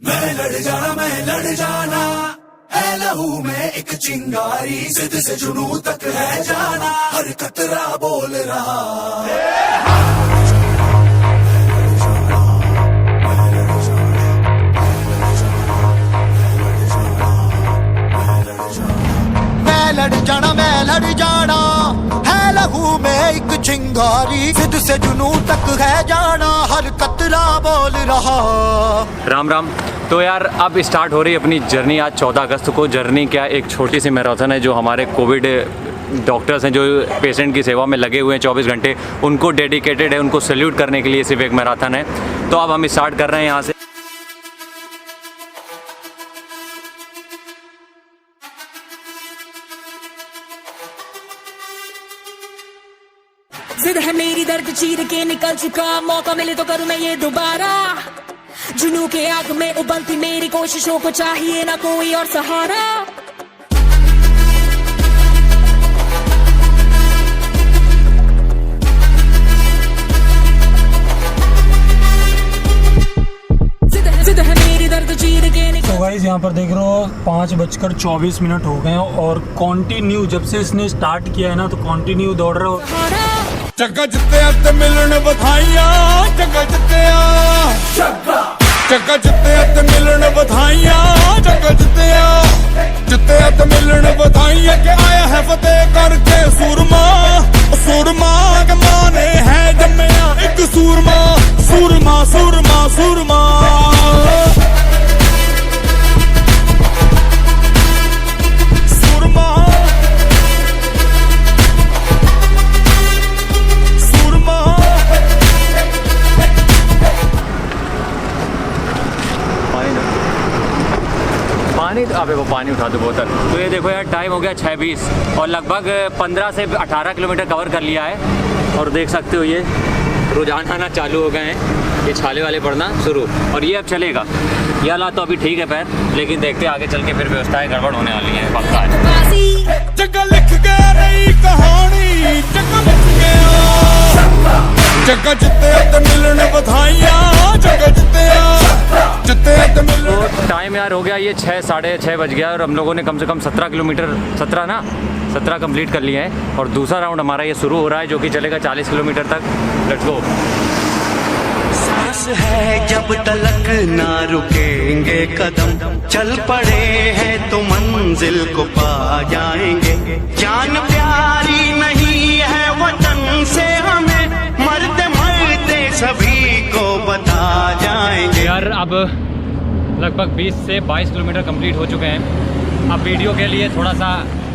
मैं लड़ जाना है लहू में एक चिंगारी, जिद से जुनू तक है जाना, हर कतरा बोल रहा। मैं लड़ जाना है लहू में एक चिंगारी, जिद से जुनू तक है जाना, हर कतरा बोल रहा। राम राम। तो यार अब स्टार्ट हो रही है अपनी जर्नी आज 14 अगस्त को। जर्नी क्या, एक छोटी सी मैराथन है जो हमारे कोविड डॉक्टर्स हैं जो पेशेंट की सेवा में लगे हुए हैं 24 घंटे, उनको डेडिकेटेड है, उनको सैल्यूट करने के लिए सिर्फ एक मैराथन है। तो अब हम स्टार्ट कर रहे हैं यहाँ से। जिद है मेरी दर्द चीर के निकल चुका, मौका मिले तो करूं मैं ये दोबारा। जुनू के आग में उबलती मेरी कोशिशों को चाहिए ना कोई और सहारा। जिद है मेरी दर्द चीर के निकल। तो गाइस यहाँ पर देख रहे हो 5:24 हो गए हैं और कंटिन्यू जब से इसने स्टार्ट किया है ना तो कंटिन्यू दौड़ रहे हो। जग्गा जित्तिया ते मिलन बधाइयां, जग्गा जित्तिया, जग्गा जित्तिया ते मिलन बधाइयां, जग्गा जित्तिया, जित्तिया ते मिलन बधाइयां के आया है फतेह करके सूरमा। सूरमा के माने है जम्मिया एक सूरमा, सूरमा सूरमा सूरमा। पानी तो अबे वो पानी उठा दो बोतल। तो ये देखो यार टाइम हो गया 6:20 और लगभग 15 से 18 किलोमीटर कवर कर लिया है। और देख सकते हो ये रुझान आना चालू हो गए हैं, ये छाले वाले पड़ना शुरू, और ये अब चलेगा। ये हालात तो अभी ठीक है पैर, लेकिन देखते आगे चल के फिर व्यवस्थाएं गड़बड़ होने वाली है, पक्का है। जग्गा लिख के रही कहानी, जग्गा लिख गया, जग्गा जित्तिया ते मिलन बधाइयां, जग्गा जित्तिया, जित्तिया ते मिलन। तो टाइम यार हो गया ये 6 साढ़े 6 बज गया और हम लोगों ने कम से कम 17 किलोमीटर 17 कंप्लीट कर लिए हैं। और दूसरा राउंड हमारा ये शुरू हो रहा है जो कि चलेगा 40 किलोमीटर तक। Let's go. सांस है जब तलक ना रुकेंगे कदम, चल पड़े हैं तो मंजिल को पा जाएंगे। जान प्यारी नहीं है वतन से हमें, मरते मरते सभी को बता जाएंगे। यार अब लगभग 20 से 22 किलोमीटर कंप्लीट हो चुके हैं। अब वीडियो के लिए थोड़ा सा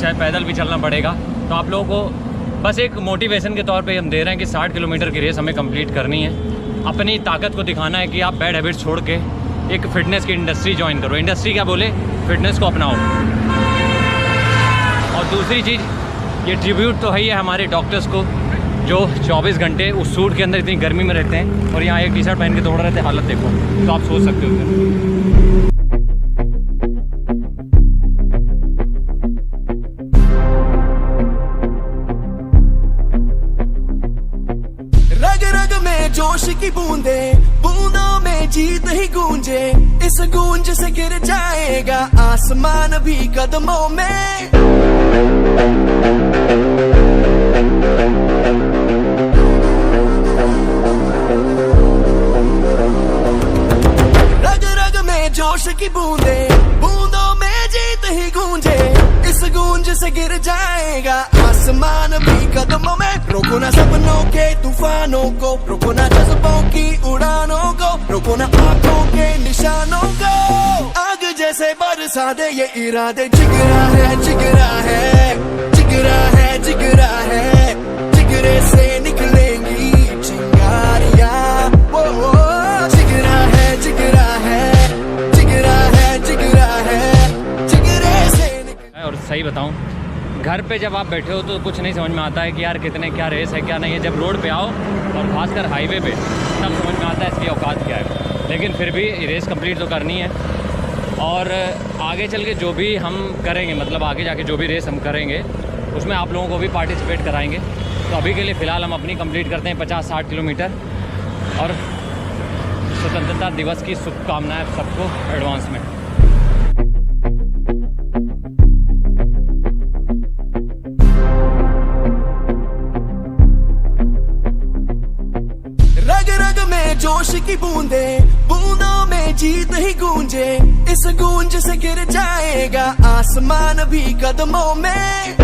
चाहे पैदल भी चलना पड़ेगा, तो आप लोगों को बस एक मोटिवेशन के तौर पे हम दे रहे हैं कि 60 किलोमीटर की रेस हमें कंप्लीट करनी है। अपनी ताकत को दिखाना है कि आप बैड हैबिट्स छोड़ के एक फिटनेस की इंडस्ट्री ज्वाइन करो। इंडस्ट्री क्या बोले, फिटनेस को अपनाओ। और दूसरी चीज़, ये ट्रिब्यूट तो है ही है हमारे डॉक्टर्स को जो 24 घंटे उस सूट के अंदर इतनी गर्मी में रहते हैं और यहाँ एक टी-शर्ट पहन के दौड़ रहे थे। हालत देखो, तो आप सोच सकते हो। रग रग में जोश की बूंदे, बूंदों में जीत ही गूंजे, इस गूंज से गिर जाएगा आसमान भी कदमों में। रग रग में जोश की बूंदे, बूंदों में जीत ही गूंजे, इस गूंज से गिर जाएगा आसमान भी कदमों में। रोको ना सपनों के तूफानों को, रोको ना जज्बों की उड़ानों को, रोको ना आंखों के निशानों को। आग जैसे बरसा दे ये इरादे, जिगरा है जिगरा है, जिगरा है जिगरा है, जिगरे से निकलेंगी चिंगारियां। वो जिगरा है जिगरा है, जिगरा है जिगरा है, जिगरे से निकल। और सही बताऊं, घर पे जब आप बैठे हो तो कुछ नहीं समझ में आता है कि यार कितने क्या रेस है क्या नहीं है। जब रोड पे आओ और खासकर हाईवे पे, तब समझ में आता है इसकी औकात क्या है। लेकिन फिर भी रेस कंप्लीट तो करनी है। और आगे चल के जो भी हम करेंगे, मतलब आगे जाके जो भी रेस हम करेंगे उसमें आप लोगों को भी पार्टिसिपेट कराएंगे। तो अभी के लिए फ़िलहाल हम अपनी कंप्लीट करते हैं 50-60 किलोमीटर और स्वतंत्रता दिवस की शुभकामनाएं सबको एडवांस में। रग रग में जोश की बूंदे, बूंदों में जीत ही गूंजे, इस गूंज से गिर जाएगा आसमान भी कदमों में।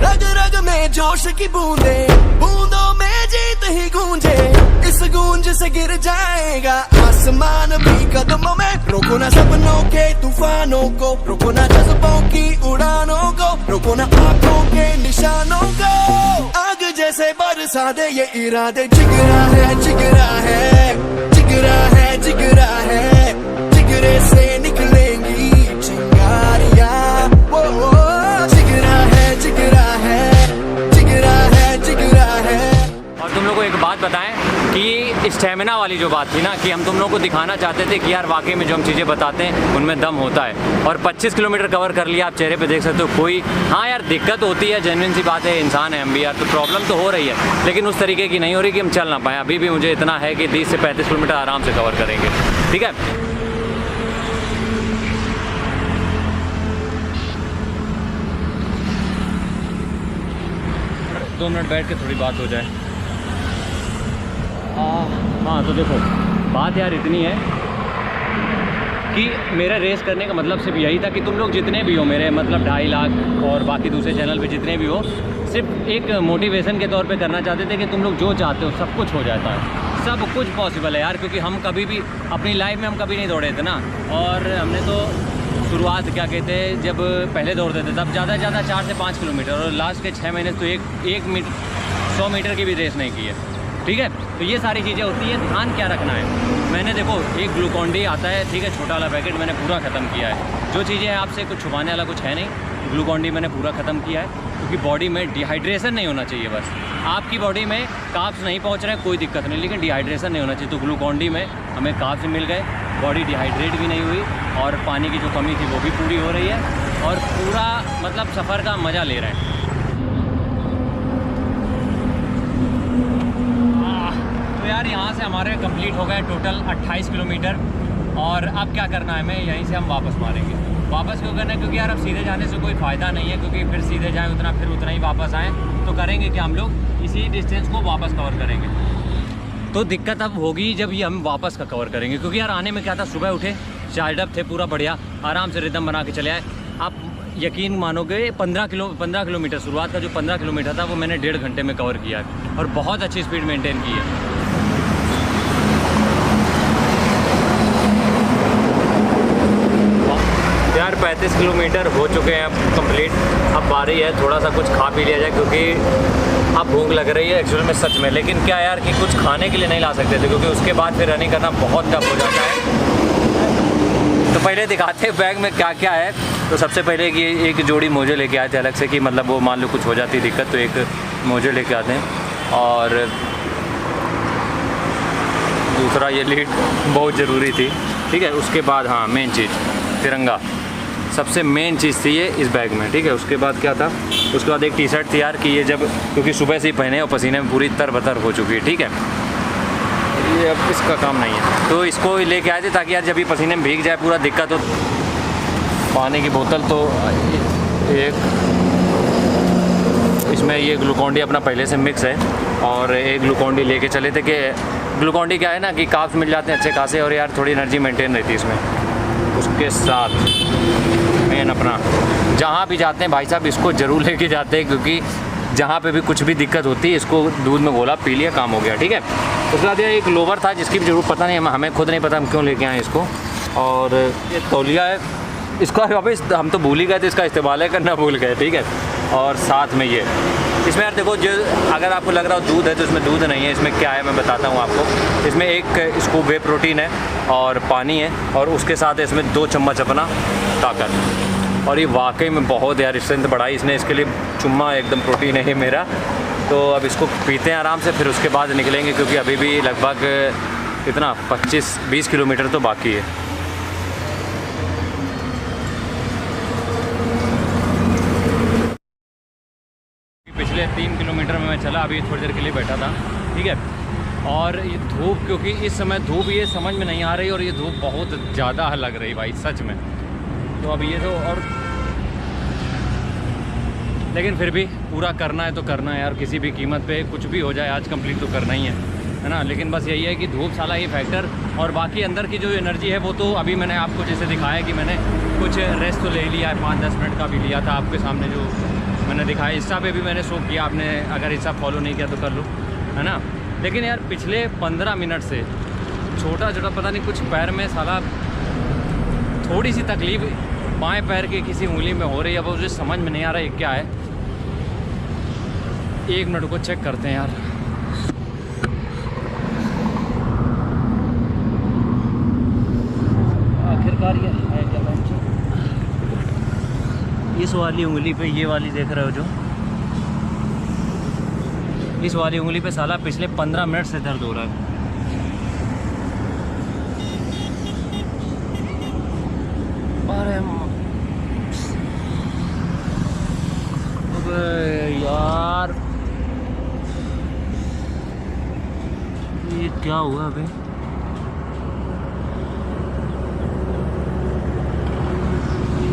रग रग में जोश की बूंदे, बूंदों में जीत ही गूंजे, इस गूंज से गिर जाएगा आसमान भी कदमों में। रोको ना सपनों के तूफानों को, रोको ना जज्बों की उड़ानों को, रोको ना आंखों के निशानों को। आग जैसे बरसा दे ये इरादे, जिगरा है जिगरा है, जिगरा है जिगरा है, जिगरे से निकलेंगी चिंगारियां। वो जिगरा है जिगरा है, जिगरा है जिगरा है। और तुम लोग को एक बात बताएं कि स्टेमिना वाली जो बात थी ना, कि हम तुम लोग को दिखाना चाहते थे कि यार वाकई में जो हम चीज़ें बताते हैं उनमें दम होता है। और 25 किलोमीटर कवर कर लिया, आप चेहरे पे देख सकते हो कोई, हाँ यार दिक्कत होती है, जेन्युइन सी बात है, इंसान है हम भी यार, तो प्रॉब्लम तो हो रही है, लेकिन उस तरीके की नहीं हो रही कि हम चल ना पाएँ। अभी भी मुझे इतना है कि 30 से 35 किलोमीटर आराम से कवर करेंगे, ठीक है। 2 मिनट बैठ के थोड़ी बात हो जाए। हाँ तो देखो बात यार इतनी है कि मेरा रेस करने का मतलब सिर्फ यही था कि तुम लोग जितने भी हो, मेरे मतलब 2.5 लाख और बाकी दूसरे चैनल पे जितने भी हो, सिर्फ एक मोटिवेशन के तौर पे करना चाहते थे कि तुम लोग जो चाहते हो सब कुछ हो जाता है, सब कुछ पॉसिबल है यार। क्योंकि हम कभी भी अपनी लाइफ में हम कभी नहीं दौड़े थे ना, और हमने तो शुरुआत क्या कहते हैं जब पहले दौड़ते थे तब ज़्यादा से ज़्यादा 4 से 5 किलोमीटर, और लास्ट के 6 महीने तो एक 100 मीटर की भी रेस नहीं की है, ठीक है। तो ये सारी चीज़ें होती हैं, ध्यान क्या रखना है। मैंने देखो एक ग्लूकॉन-डी आता है, ठीक है, छोटा वाला पैकेट मैंने पूरा ख़त्म किया है। जो चीज़ें आपसे कुछ छुपाने वाला कुछ है नहीं, ग्लूकॉन-डी मैंने पूरा ख़त्म किया है, क्योंकि बॉडी में डिहाइड्रेशन नहीं होना चाहिए। बस आपकी बॉडी में कार्ब्स नहीं पहुंच रहे हैं कोई दिक्कत नहीं, लेकिन डिहाइड्रेशन नहीं होना चाहिए। तो ग्लूकॉन-डी में हमें कार्ब्स मिल गए, बॉडी डिहाइड्रेट भी नहीं हुई, और पानी की जो कमी थी वो भी पूरी हो रही है, और पूरा मतलब सफ़र का मज़ा ले रहे हैं। तो यार यहाँ से हमारे कंप्लीट हो गए टोटल 28 किलोमीटर, और अब क्या करना है, हमें यहीं से हम वापस मारेंगे। वापस क्यों करना है, क्योंकि यार अब सीधे जाने से कोई फ़ायदा नहीं है, क्योंकि फिर सीधे जाएँ उतना फिर उतना ही वापस आएँ। तो करेंगे कि हम लोग इसी डिस्टेंस को वापस कवर करेंगे। तो दिक्कत अब होगी जब ये हम वापस का कवर करेंगे, क्योंकि यार आने में क्या था, सुबह उठे, चार्ज अप थे पूरा बढ़िया, आराम से रिदम बना के चले आए। आप यकीन मानोगे 15 किलोमीटर शुरुआत का जो 15 किलोमीटर था वो मैंने 1.5 घंटे में कवर किया है, और बहुत अच्छी स्पीड मेंटेन की है। यार 35 किलोमीटर हो चुके हैं अब कंप्लीट। अब बारी है थोड़ा सा कुछ खा पी लिया जाए, क्योंकि अब भूख लग रही है एक्चुअल में सच में। लेकिन क्या यार कि कुछ खाने के लिए नहीं ला सकते थे, क्योंकि उसके बाद फिर रनिंग करना बहुत टफ हो जाता है। तो पहले दिखाते हैं बैग में क्या क्या है। तो सबसे पहले कि एक जोड़ी मोजे लेके आए थे अलग से, कि मतलब वो मान लो कुछ हो जाती दिक्कत तो एक मोजे लेके आते हैं। और दूसरा ये लीड बहुत ज़रूरी थी, ठीक है। उसके बाद हाँ मेन चीज़ तिरंगा, सबसे मेन चीज़ थी ये इस बैग में, ठीक है। उसके बाद क्या था, उसके बाद एक टी शर्ट थी यार, कि ये जब क्योंकि सुबह से ही पहने और पसीने में पूरी तरबतर हो चुकी है, ठीक है। ये अब इसका काम नहीं है, तो इसको लेके आए थे ताकि यार जब ये पसीने में भीग जाए पूरा दिक्कत हो। पानी की बोतल तो एक, इसमें ये ग्लूकॉन-डी अपना पहले से मिक्स है, और एक ग्लूकॉन-डी लेके चले थे कि ग्लूकॉन-डी क्या है ना कि कार्ब्स मिल जाते हैं अच्छे खासे, और यार थोड़ी एनर्जी मेंटेन रहती है इसमें। उसके साथ मेन अपना, जहाँ भी जाते हैं भाई साहब इसको ज़रूर लेके जाते हैं, क्योंकि जहाँ पे भी कुछ भी दिक्कत होती है इसको दूध में घोला पी लिया काम हो गया, ठीक है। उसके बाद ये एक लोवर था जिसकी भी जरूर पता नहीं, हमें खुद नहीं पता हम क्यों लेके आए इसको। और ये तौलिया है, इसका वापस हम तो भूल ही गए थे, इसका इस्तेमाल करना भूल गए, ठीक है। और साथ में ये इसमें यार देखो, जो अगर आपको लग रहा हो दूध है तो इसमें दूध नहीं है। इसमें क्या है मैं बताता हूँ आपको। इसमें एक स्कूप वे प्रोटीन है और पानी है, और उसके साथ इसमें 2 चम्मच अपना ताकत। और ये वाकई में बहुत यार स्ट्रेंथ बढ़ाई इसने, इसके लिए चुम्मा एकदम प्रोटीन है ये मेरा। तो अब इसको पीते हैं आराम से, फिर उसके बाद निकलेंगे, क्योंकि अभी भी लगभग इतना 25-20 किलोमीटर तो बाकी है। पिछले 3 किलोमीटर में मैं चला, अभी थोड़ी देर के लिए बैठा था, ठीक है। और ये धूप, क्योंकि इस समय धूप ये समझ में नहीं आ रही, और ये धूप बहुत ज़्यादा लग रही भाई सच में। तो अब ये तो, और लेकिन फिर भी पूरा करना है तो करना है यार, किसी भी कीमत पे कुछ भी हो जाए आज कंप्लीट तो करना ही है ना। लेकिन बस यही है कि धूप साला ये फैक्टर, और बाकी अंदर की जो एनर्जी है वो तो अभी मैंने आपको जैसे दिखाया कि मैंने कुछ रेस्ट तो ले लिया है, 5-10 मिनट का भी लिया था आपके सामने जो मैंने दिखाया। इंस्टा पे भी मैंने शो किया, आपने अगर इंस्टा फॉलो नहीं किया तो कर लो, है ना। लेकिन यार पिछले 15 मिनट से छोटा छोटा पता नहीं कुछ पैर में साला थोड़ी सी तकलीफ़ बाएं पैर के किसी उंगली में हो रही है, अब मुझे समझ में नहीं आ रहा है क्या है। 1 मिनट को चेक करते हैं यार। आखिरकार ये है क्या बेंच? इस वाली उंगली पे, ये वाली देख रहे हो जो, इस वाली उंगली पे साला पिछले 15 मिनट से दर्द हो रहा है। अरे यार ये क्या हुआ अबे?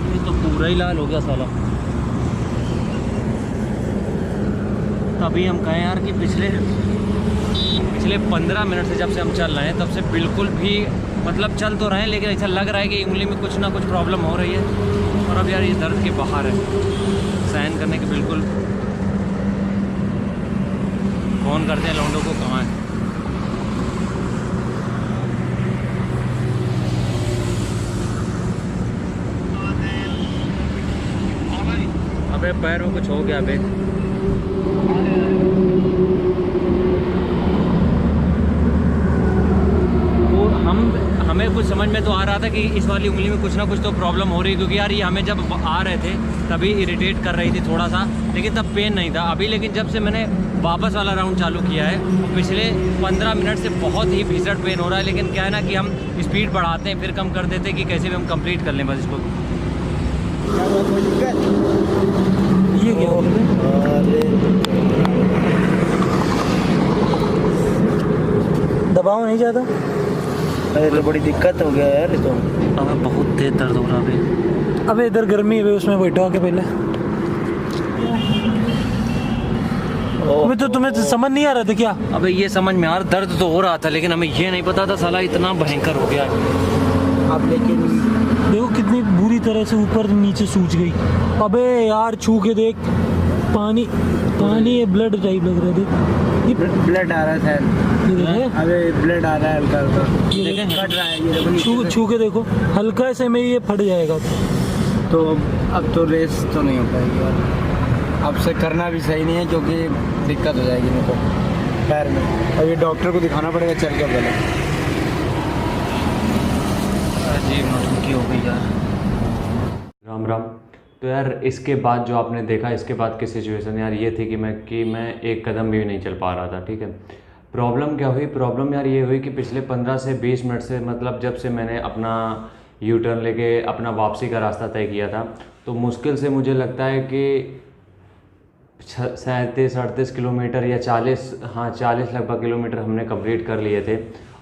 ये तो पूरा ही लाल हो गया साला। तभी हम कहें यार कि पिछले 15 मिनट से जब से हम चल रहे हैं तब से बिल्कुल भी, मतलब चल तो रहे हैं लेकिन ऐसा लग रहा है कि उंगली में कुछ ना कुछ प्रॉब्लम हो रही है। और अब यार ये दर्द के बाहर है, सहन करने के बिल्कुल। फ़ोन करते हैं लौंडों को, कहाँ है? अबे पैर में कुछ हो गया अबे। हमें कुछ समझ में तो आ रहा था कि इस वाली उंगली में कुछ ना कुछ तो प्रॉब्लम हो रही है, क्योंकि यार ये हमें जब आ रहे थे तभी इरिटेट कर रही थी थोड़ा सा, लेकिन तब पेन नहीं था अभी। लेकिन जब से मैंने वापस वाला राउंड चालू किया है पिछले 15 मिनट से बहुत ही भीषण पेन हो रहा है। लेकिन क्या है ना कि हम स्पीड बढ़ाते हैं फिर कम कर देते हैं कि कैसे भी हम कंप्लीट कर लें बस इसको। ये क्या दबाव नहीं जाता? अरे तो बड़ी दिक्कत हो गया यार। तो अब बहुत तेज दर्द हो रहा है। अबे इधर गर्मी है, उसमें बैठो आके पहले। अबे तो तुम्हें समझ नहीं आ रहा था क्या? अबे ये समझ में आ रहा, दर्द तो हो रहा था लेकिन हमें ये नहीं पता था साला इतना भयंकर हो गया। अब लेकिन देखो कितनी बुरी तरह से ऊपर नीचे सूज गई। अबे यार छू के देख, पानी पानी है, ब्लड टाइप लग रहा है। देख ब्लड आ रहा था। अबे ब्लड आ रहा है हल्का हल्का, कट रहा है ये। छू के देखो, हल्का से में ये फट जाएगा। तो अब तो रेस तो नहीं हो पाएगी यार। अब से करना भी सही नहीं है क्योंकि दिक्कत हो जाएगी मेरे को पैर में। अब ये डॉक्टर को दिखाना पड़ेगा चल के पहले। अजीब नौटंकी हो गई यार। राम राम। तो यार इसके बाद जो आपने देखा, इसके बाद की सिचुएशन यार ये थी कि मैं एक कदम भी नहीं चल पा रहा था, ठीक है। प्रॉब्लम क्या हुई? प्रॉब्लम यार ये हुई कि पिछले 15 से 20 मिनट से, मतलब जब से मैंने अपना यू टर्न लेके अपना वापसी का रास्ता तय किया था, तो मुश्किल से मुझे लगता है कि 37-38 किलोमीटर या 40 लगभग किलोमीटर हमने कंप्लीट कर लिए थे।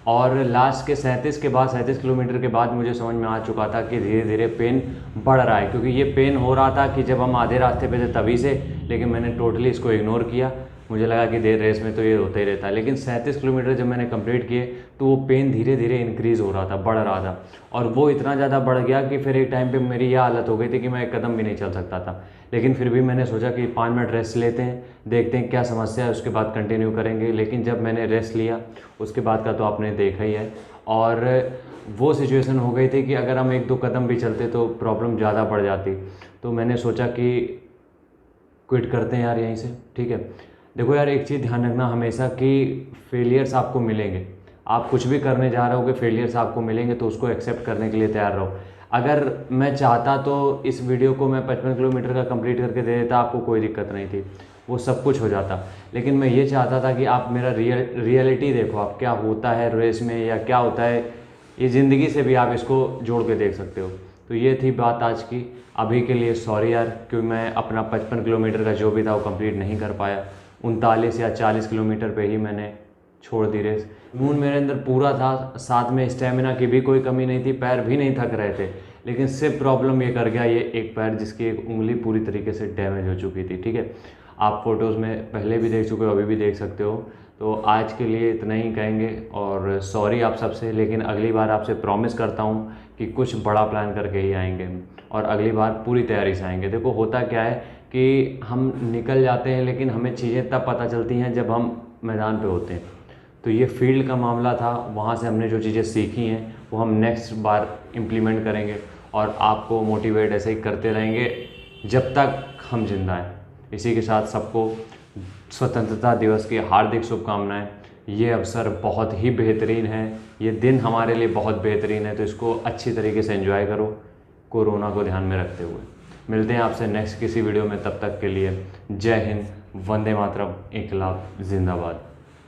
और लास्ट के 37 किलोमीटर के बाद मुझे समझ में आ चुका था कि धीरे धीरे पेन बढ़ रहा है, क्योंकि ये पेन हो रहा था कि जब हम आधे रास्ते पे थे तभी से, लेकिन मैंने टोटली इसको इग्नोर किया। मुझे लगा कि देर रेस में तो ये होता ही रहता है, लेकिन 37 किलोमीटर जब मैंने कंप्लीट किए तो वो पेन धीरे धीरे इंक्रीज़ हो रहा था, बढ़ रहा था। और वो इतना ज़्यादा बढ़ गया कि फिर एक टाइम पे मेरी ये हालत हो गई थी कि मैं एक कदम भी नहीं चल सकता था। लेकिन फिर भी मैंने सोचा कि 5 मिनट रेस्ट लेते हैं, देखते हैं क्या समस्या है, उसके बाद कंटिन्यू करेंगे। लेकिन जब मैंने रेस्ट लिया उसके बाद का तो आपने देखा ही है। और वो सिचुएशन हो गई थी कि अगर हम 1-2 कदम भी चलते तो प्रॉब्लम ज़्यादा बढ़ जाती। तो मैंने सोचा कि क्विट करते हैं यार यहीं से, ठीक है। देखो यार एक चीज़ ध्यान रखना हमेशा कि फेलियर्स आपको मिलेंगे। आप कुछ भी करने जा रहे हो कि फेलियर्स आपको मिलेंगे, तो उसको एक्सेप्ट करने के लिए तैयार रहो। अगर मैं चाहता तो इस वीडियो को मैं 55 किलोमीटर का कंप्लीट करके दे देता, आपको कोई दिक्कत नहीं थी, वो सब कुछ हो जाता। लेकिन मैं ये चाहता था कि आप मेरा रियलिटी देखो, आप क्या होता है रेस में या क्या होता है, ये ज़िंदगी से भी आप इसको जोड़ के देख सकते हो। तो ये थी बात आज की। अभी के लिए सॉरी यार, क्योंकि मैं अपना 55 किलोमीटर का जो भी था वो कंप्लीट नहीं कर पाया। 39 या 40 किलोमीटर पे ही मैंने छोड़ दी रेस। जुनून मेरे अंदर पूरा था, साथ में स्टेमिना की भी कोई कमी नहीं थी, पैर भी नहीं थक रहे थे, लेकिन सिर्फ प्रॉब्लम ये कर गया ये एक पैर जिसकी एक उंगली पूरी तरीके से डैमेज हो चुकी थी। ठीक है, आप फ़ोटोज़ में पहले भी देख चुके हो, अभी भी देख सकते हो। तो आज के लिए इतना ही कहेंगे और सॉरी आप सबसे, लेकिन अगली बार आपसे प्रॉमिस करता हूँ कि कुछ बड़ा प्लान करके ही आएंगे और अगली बार पूरी तैयारी से आएंगे। देखो होता क्या है कि हम निकल जाते हैं, लेकिन हमें चीज़ें तब पता चलती हैं जब हम मैदान पे होते हैं। तो ये फील्ड का मामला था, वहाँ से हमने जो चीज़ें सीखी हैं वो हम नेक्स्ट बार इम्प्लीमेंट करेंगे और आपको मोटिवेट ऐसे ही करते रहेंगे जब तक हम जिंदा हैं। इसी के साथ सबको स्वतंत्रता दिवस की हार्दिक शुभकामनाएं। ये अवसर बहुत ही बेहतरीन है, ये दिन हमारे लिए बहुत बेहतरीन है, तो इसको अच्छी तरीके से एंजॉय करो कोरोना को ध्यान में रखते हुए। मिलते हैं आपसे नेक्स्ट किसी वीडियो में, तब तक के लिए जय हिंद, वंदे मातरम, इनकलाब जिंदाबाद।